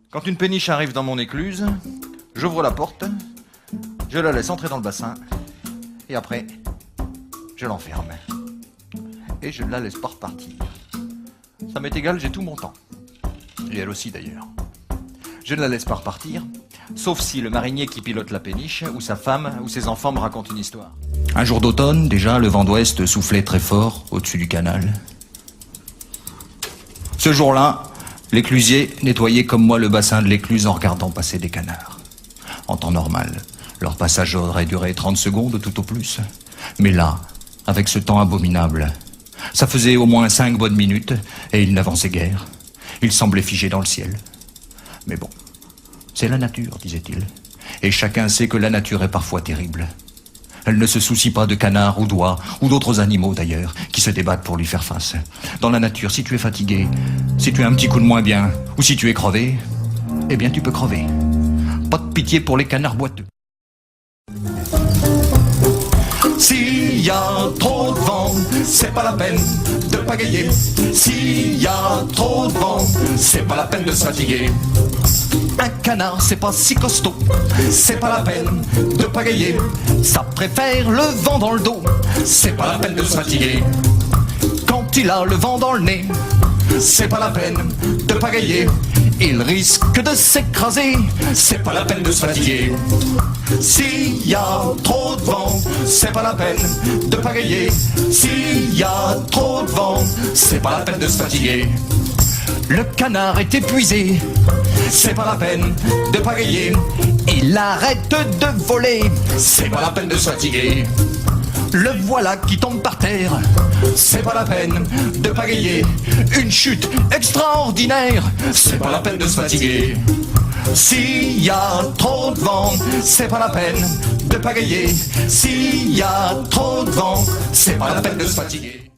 Quand une péniche arrive dans mon écluse, j'ouvre la porte, je la laisse entrer dans le bassin, et après, je l'enferme. Et je ne la laisse pas repartir. Ça m'est égal, j'ai tout mon temps. Et elle aussi d'ailleurs. Je ne la laisse pas repartir, sauf si le marinier qui pilote la péniche, ou sa femme, ou ses enfants me racontent une histoire. Un jour d'automne, déjà, le vent d'ouest soufflait très fort au-dessus du canal. Ce jour-là, l'éclusier nettoyait comme moi le bassin de l'écluse en regardant passer des canards. En temps normal, leur passage aurait duré 30 secondes tout au plus. Mais là, avec ce temps abominable, ça faisait au moins 5 bonnes minutes et ils n'avançaient guère. Ils semblaient figés dans le ciel. Mais bon, c'est la nature, disait-il. Et chacun sait que la nature est parfois terrible. Elle ne se soucie pas de canards ou d'oies, ou d'autres animaux d'ailleurs, qui se débattent pour lui faire face. Dans la nature, si tu es fatigué, si tu as un petit coup de moins bien, ou si tu es crevé, eh bien tu peux crever. Pas de pitié pour les canards boiteux. S'il y a trop de vent, c'est pas la peine de pagayer. S'il y a trop de vent, c'est pas la peine de se fatiguer. Un canard, c'est pas si costaud, c'est pas la peine de pagayer. Ça préfère le vent dans le dos, c'est pas la peine de se fatiguer. Quand il a le vent dans le nez, c'est pas la peine de pagayer. Il risque de s'écraser, c'est pas la peine de se fatiguer. S'il y a trop de vent, c'est pas la peine de pagayer. S'il y a trop de vent, c'est pas la peine de se fatiguer. Le canard est épuisé, c'est pas la peine de pagayer. Il arrête de voler, c'est pas la peine de se fatiguer. Le voilà qui tombe par terre, c'est pas la peine de pagayer. Une chute extraordinaire, c'est pas la peine de se fatiguer. S'il y a trop de vent, c'est pas la peine de pagayer. S'il y a trop de vent, c'est pas la peine de se fatiguer.